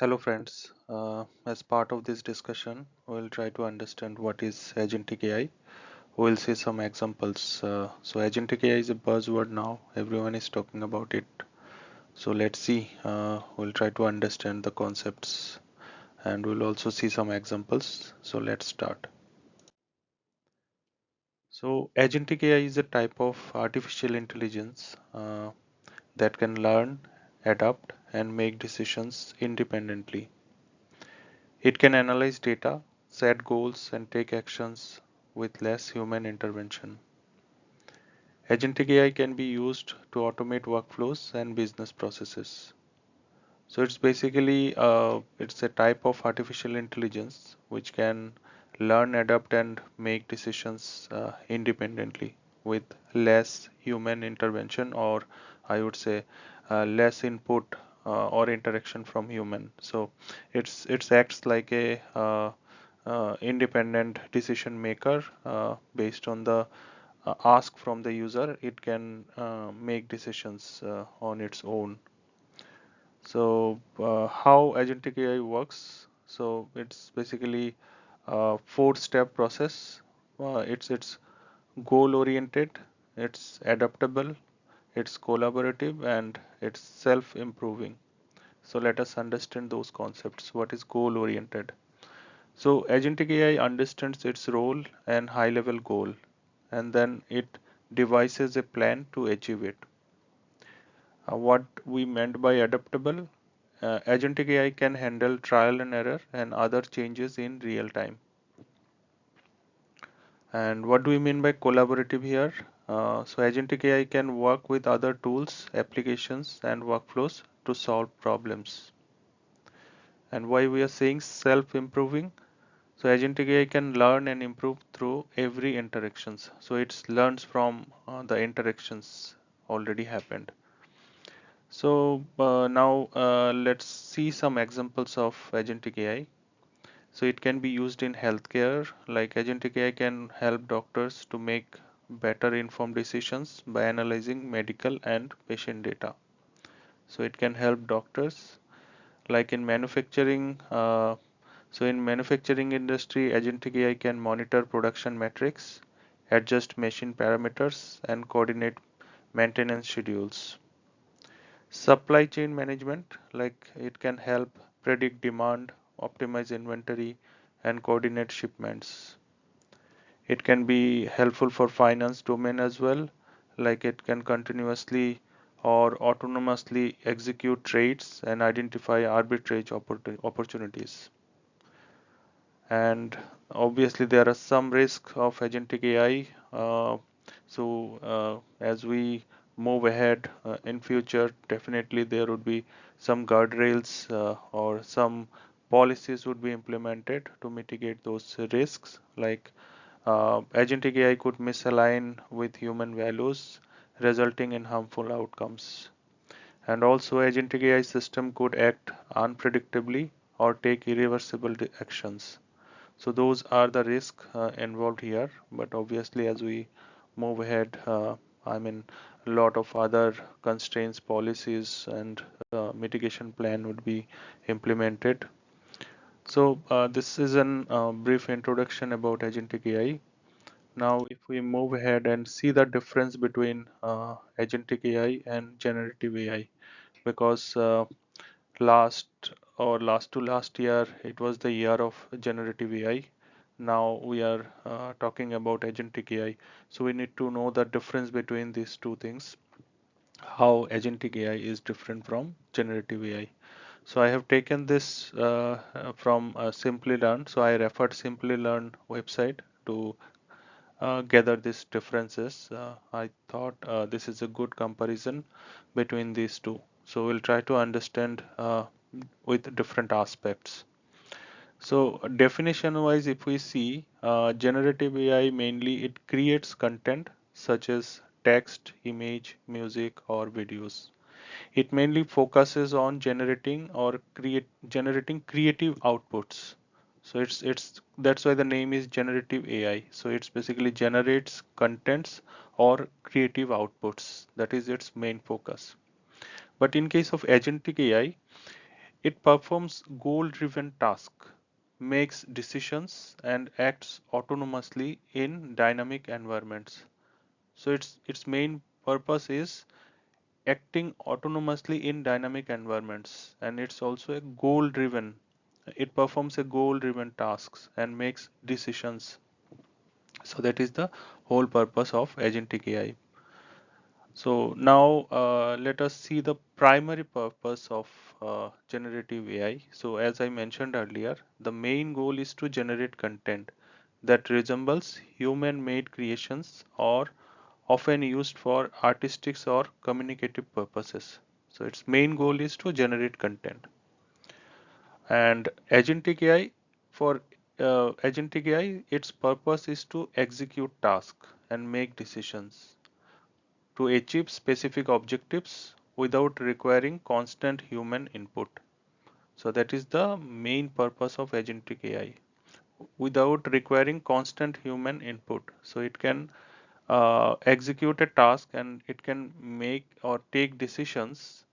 Hello friends, as part of this discussion, we'll try to understand what is Agentic AI. We'll see some examples. So Agentic AI is a buzzword now, everyone is talking about it. So let's see, we'll try to understand the concepts and we'll also see some examples. So let's start. So Agentic AI is a type of artificial intelligence that can learn, adapt and make decisions independently. It can analyze data, set goals, and take actions with less human intervention. Agentic AI can be used to automate workflows and business processes. So it's basically it's a type of artificial intelligence which can learn, adapt, and make decisions independently with less human intervention, or I would say less input or interaction from human. So it acts like a independent decision maker based on the ask from the user. It can make decisions on its own. So how agentic AI works? So it's basically a four-step process. It's goal-oriented, it's adaptable, it's collaborative, and it's self-improving. So let us understand those concepts. What is goal-oriented? So agentic AI understands its role and high-level goal, and then it devises a plan to achieve it. What we meant by adaptable, agentic AI can handle trial and error and other changes in real time. And what do we mean by collaborative here? So agentic AI can work with other tools, applications, and workflows to solve problems. And why we are saying self-improving? So agentic AI can learn and improve through every interactions. So it learns from the interactions already happened. So now let's see some examples of agentic AI. So it can be used in healthcare, like agentic AI can help doctors to make better informed decisions by analyzing medical and patient data. So it can help doctors, like in manufacturing. So in manufacturing industry, agentic AI can monitor production metrics, adjust machine parameters, and coordinate maintenance schedules. Supply chain management, like it can help predict demand, optimize inventory, and coordinate shipments. It can be helpful for finance domain as well, like it can continuously or autonomously execute trades and identify arbitrage opportunities. And obviously there are some risks of agentic AI. As we move ahead in future, definitely there would be some guardrails or some policies would be implemented to mitigate those risks. Like agentic AI could misalign with human values, resulting in harmful outcomes. And also agentic AI system could act unpredictably or take irreversible actions. So those are the risks involved here. But obviously, as we move ahead, I mean, a lot of other constraints, policies, and mitigation plan would be implemented. So this is an brief introduction about agentic AI. Now, if we move ahead and see the difference between agentic AI and generative AI, because last to last year it was the year of generative AI. Now we are talking about agentic AI. So we need to know the difference between these two things, how agentic AI is different from generative AI. So I have taken this from Simply Learn. So I referred Simply Learn website to gather these differences. I thought this is a good comparison between these two. So we'll try to understand with different aspects. So definition wise, if we see generative AI, mainly it creates content such as text, image, music, or videos. It mainly focuses on generating creative outputs. So it's that's why the name is generative AI. So it's basically generates contents or creative outputs. That is its main focus. But in case of agentic AI, It performs goal-driven tasks, makes decisions, and acts autonomously in dynamic environments. So its main purpose is acting autonomously in dynamic environments, and it's also a goal-driven. It performs a goal-driven tasks and makes decisions. So that is the whole purpose of agentic AI. So now let us see the primary purpose of generative AI. So as I mentioned earlier, the main goal is to generate content that resembles human-made creations or often used for artistic or communicative purposes. So its main goal is to generate content. And agentic AI, for agentic AI, its purpose is to execute tasks and make decisions to achieve specific objectives without requiring constant human input. So that is the main purpose of agentic AI, without requiring constant human input. So it can execute a task and it can make or take decisions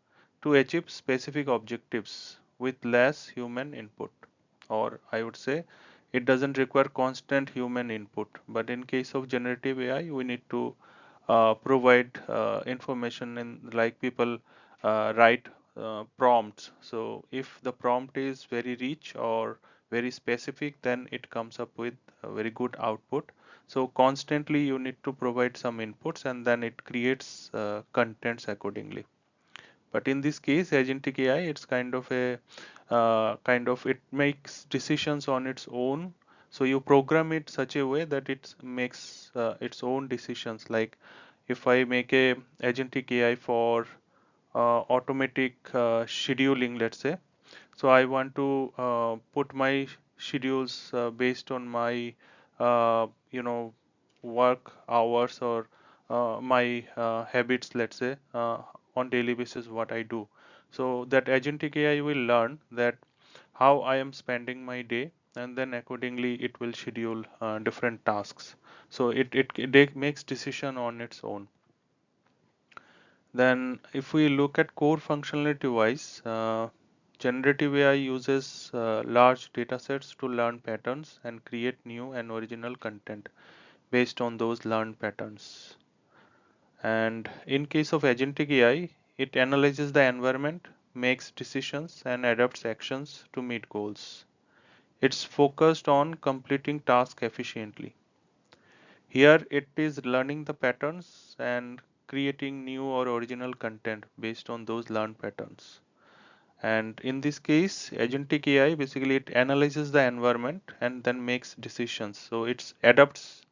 to achieve specific objectives with less human input, or I would say it doesn't require constant human input. But in case of generative AI, we need to provide information in, like people write prompts. So if the prompt is very rich or very specific, then it comes up with a very good output. So constantly you need to provide some inputs and then it creates contents accordingly. But in this case, agentic AI, it's kind of a it makes decisions on its own. So you program it such a way that it makes its own decisions. Like if I make a agentic AI for automatic scheduling, let's say, so I want to put my schedules based on my work hours or my habits, let's say, on daily basis what I do. So that agentic AI will learn that how I am spending my day, and then accordingly it will schedule different tasks. So it makes decision on its own. Then if we look at core functionality wise, generative AI uses large data sets to learn patterns and create new and original content based on those learned patterns. And in case of agentic AI, it analyzes the environment, makes decisions, and adapts actions to meet goals. It's focused on completing tasks efficiently. Here it is learning the patterns and creating new or original content based on those learned patterns. And in this case, agentic AI basically it analyzes the environment and then makes decisions. So it adapts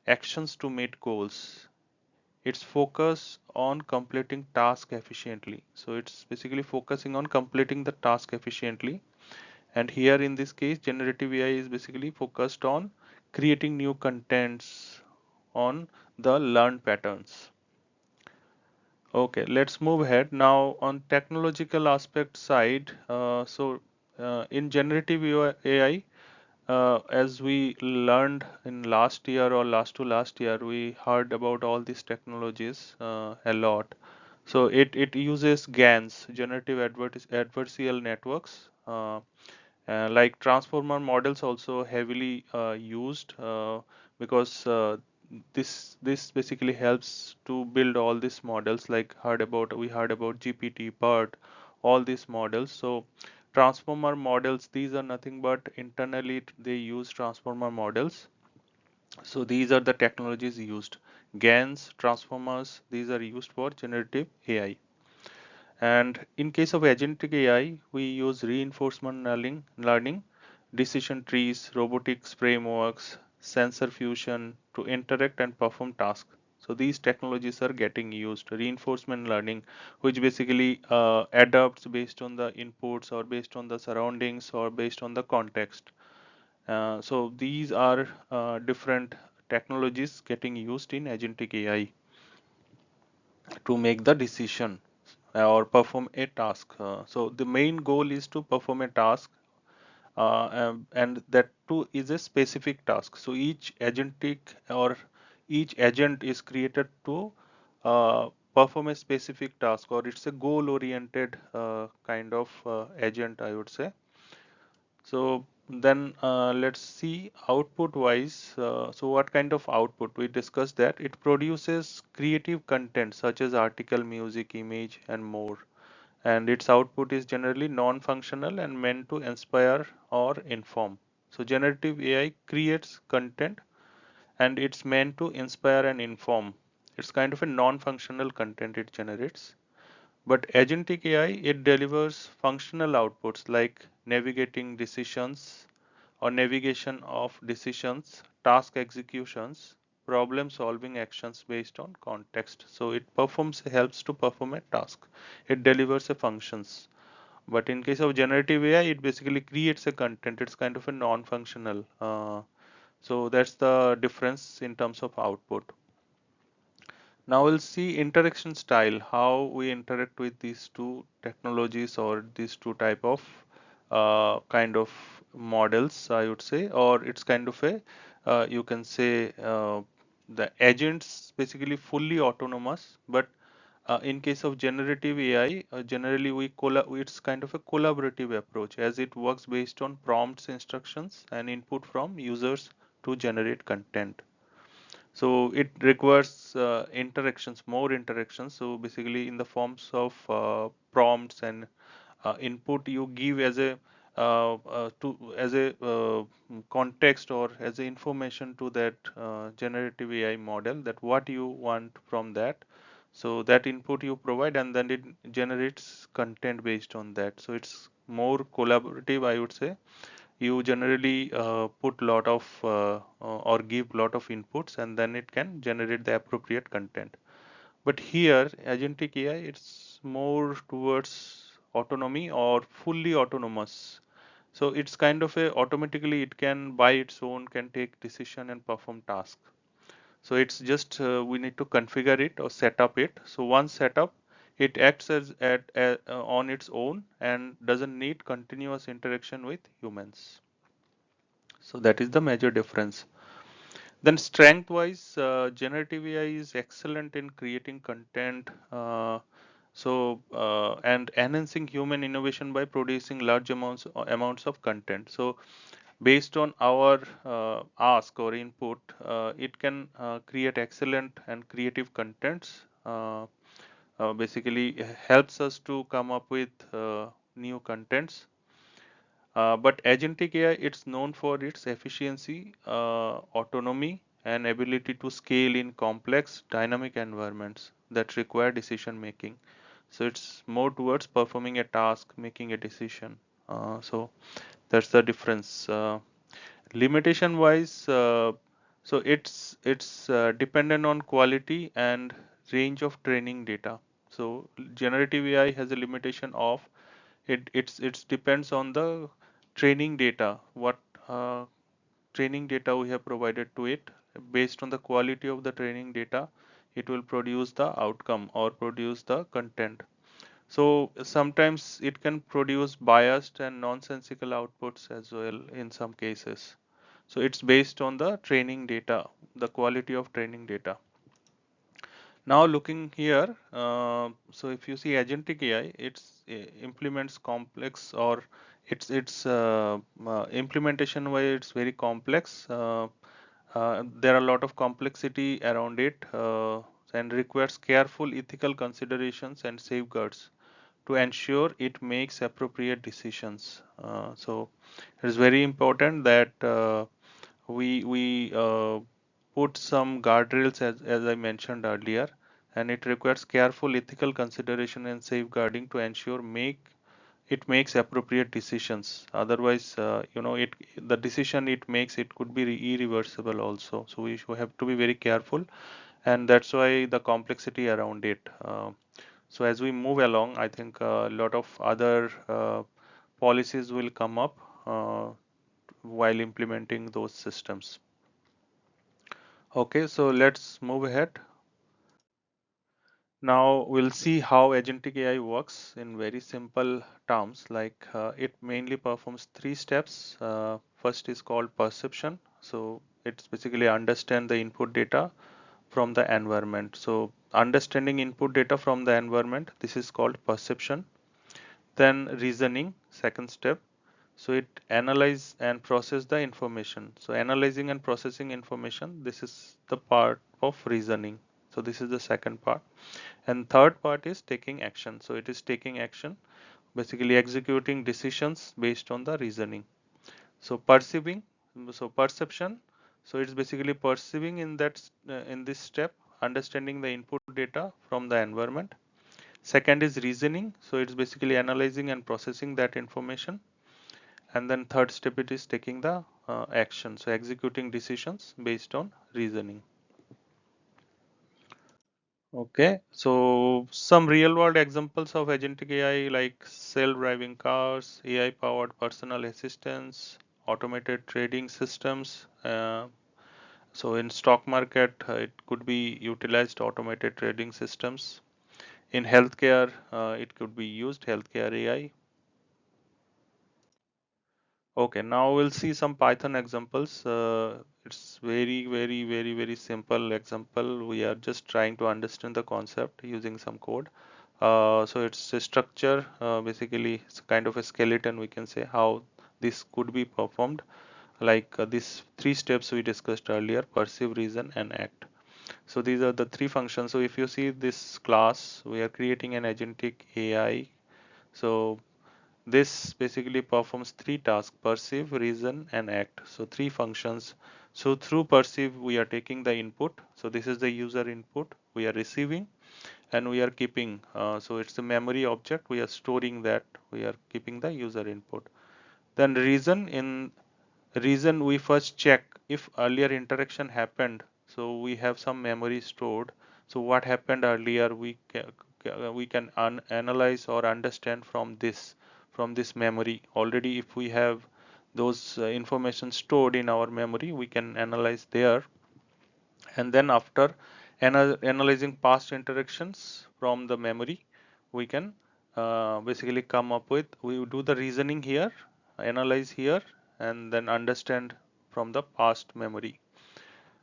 actions to meet goals. It's focus on completing task efficiently. So it's basically focusing on completing the task efficiently. And here in this case, generative AI is basically focused on creating new contents on the learned patterns. Okay, let's move ahead now on technological aspect side. In generative AI, as we learned in last year or last to last year, we heard about all these technologies a lot. So it uses GANs, generative adversarial networks. Like transformer models also heavily used because this basically helps to build all these models. Like we heard about GPT, BERT, all these models. So transformer models, these are nothing but internally they use transformer models. So these are the technologies used. GANs, transformers, these are used for generative AI. And in case of agentic AI, we use reinforcement learning, decision trees, robotics frameworks, sensor fusion to interact and perform tasks. So these technologies are getting used. Reinforcement learning, which basically adapts based on the inputs or based on the surroundings or based on the context. So these are different technologies getting used in agentic AI to make the decision or perform a task. So the main goal is to perform a task, and that too is a specific task. So each agentic or each agent is created to perform a specific task, or it's a goal oriented kind of agent, I would say. So then let's see output wise. So what kind of output? We discussed that it produces creative content such as article, music, image, and more. And its output is generally non-functional and meant to inspire or inform. So generative AI creates content and it's meant to inspire and inform. It's kind of a non-functional content it generates. But agentic AI, it delivers functional outputs like navigating decisions or navigation of decisions, task executions, problem solving actions based on context. So it helps to perform a task. It delivers a functions. But in case of generative AI, it basically creates a content. It's kind of a non-functional. So that's the difference in terms of output. Now we'll see interaction style, how we interact with these two technologies or these two type of kind of models, I would say, or it's kind of a you can say the agents basically fully autonomous, but in case of generative AI, generally it's kind of a collaborative approach as it works based on prompts, instructions, and input from users to generate content. So it requires interactions, more interactions. So basically in the forms of prompts and input you give as a context or as a information to that generative AI model, that what you want from that. So that input you provide and then it generates content based on that. So it's more collaborative, I would say. You generally put lot of or give lot of inputs and then it can generate the appropriate content. But here agentic AI, it's more towards autonomy or fully autonomous. So it's kind of a automatically it can by its own can take decision and perform task. So it's just we need to configure it or set up it. So once set up, it acts on its own and doesn't need continuous interaction with humans. So that is the major difference. Then strength wise, generative AI is excellent in creating content. And enhancing human innovation by producing large amounts of content. So based on our ask or input, it can create excellent and creative contents. Basically helps us to come up with new contents. But agentic AI, it's known for its efficiency, autonomy, and ability to scale in complex dynamic environments that require decision making. So it's more towards performing a task, making a decision. So that's the difference. Limitation wise, so it's dependent on quality and range of training data. So generative AI has a limitation of it's depends on the training data, what uh, training data we have provided to it. Based on the quality of the training data, it will produce the outcome or produce the content. So sometimes it can produce biased and nonsensical outputs as well in some cases. So it's based on the training data, the quality of training data. Now looking here, so if you see agentic AI, implements complex or its implementation way it's very complex. There are a lot of complexity around it and requires careful ethical considerations and safeguards to ensure it makes appropriate decisions. So it is very important that we put some guardrails as I mentioned earlier, and it requires careful ethical consideration and safeguarding to ensure make it makes appropriate decisions. Otherwise, it the decision it makes it could be irreversible also. So we should have to be very careful, and that's why the complexity around it. So as we move along, I think a lot of other policies will come up while implementing those systems. Okay, so let's move ahead. Now we'll see how agentic AI works in very simple terms. Like it mainly performs three steps. First is called perception. So it's basically understand the input data from the environment. So understanding input data from the environment, this is called perception. Then reasoning, second step. So it analyze and process the information. So analyzing and processing information, this is the part of reasoning. So this is the second part. And third part is taking action. So it is taking action, basically executing decisions based on the reasoning. So perceiving, so perception, so it's basically perceiving in that in this step, understanding the input data from the environment. Second is reasoning, so it's basically analyzing and processing that information. And then third step, it is taking the action, so executing decisions based on reasoning. Okay, so some real world examples of agentic AI like self-driving cars, AI powered personal assistants, automated trading systems. So in stock market, it could be utilized automated trading systems. In healthcare, it could be used healthcare AI. Okay, now we'll see some Python examples. It's very simple example. We are just trying to understand the concept using some code. So it's a structure, basically it's kind of a skeleton, we can say, how this could be performed. Like these three steps we discussed earlier: perceive, reason, and act. So these are the three functions. So if you see this class, we are creating an agentic AI. So this basically performs three tasks: perceive, reason, and act. So three functions. So through perceive, we are taking the input. So this is the user input we are receiving, and we are keeping. So it's a memory object. We are storing that. We are keeping the user input. Then reason, in reason we first check if earlier interaction happened. So we have some memory stored. So what happened earlier, we can analyze or understand from this memory. Already if we have those information stored in our memory, we can analyze there. And then after analyzing past interactions from the memory, we can basically come up with, we do the reasoning here, analyze here, and then understand from the past memory.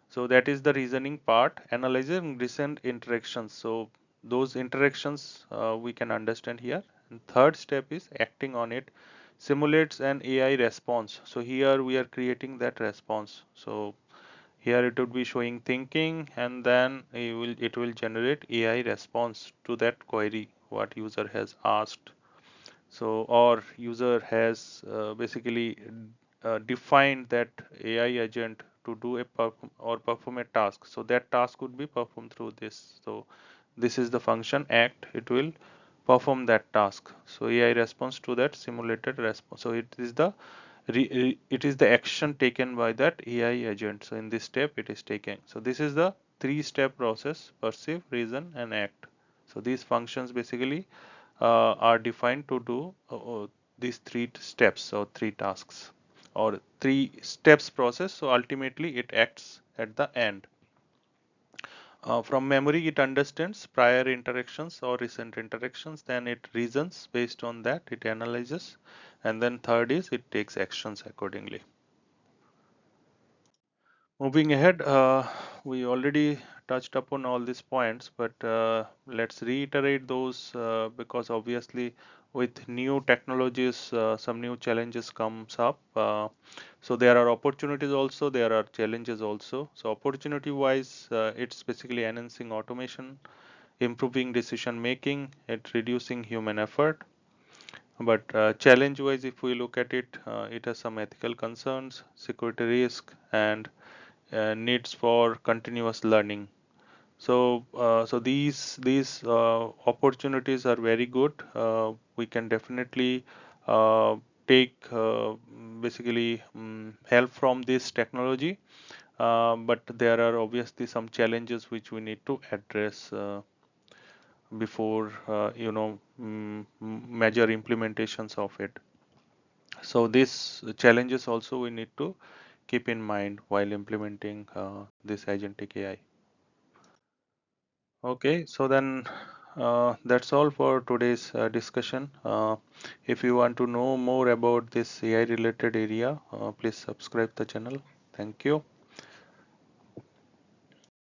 So that is the reasoning part, analyzing recent interactions. So those interactions we can understand here. And third step is acting on it, simulates an AI response. So here we are creating that response. So here it would be showing thinking, and then it will generate AI response to that query what user has asked. So or user has basically defined that AI agent to do a perform a task. So that task would be performed through this. So this is the function act. It will perform that task. So AI response to that simulated response. So it is the action taken by that AI agent. So in this step it is taken. So this is the three-step process: perceive, reason, and act. So these functions basically are defined to do these three steps or three tasks or three steps process. So ultimately it acts at the end. From memory, it understands prior interactions or recent interactions, then it reasons based on that, it analyzes, and then third is it takes actions accordingly. Moving ahead, we already touched upon all these points, but let's reiterate those because obviously with new technologies, some new challenges comes up. So there are opportunities also, there are challenges also. So opportunity wise, it's basically enhancing automation, improving decision making, it reducing human effort. But challenge wise, if we look at it, it has some ethical concerns, security risk, and needs for continuous learning. So opportunities are very good. We can definitely take basically help from this technology, but there are obviously some challenges which we need to address before major implementations of it. So these challenges also we need to keep in mind while implementing this agentic AI. Okay, so then that's all for today's discussion. If you want to know more about this AI related area, please subscribe the channel. Thank you.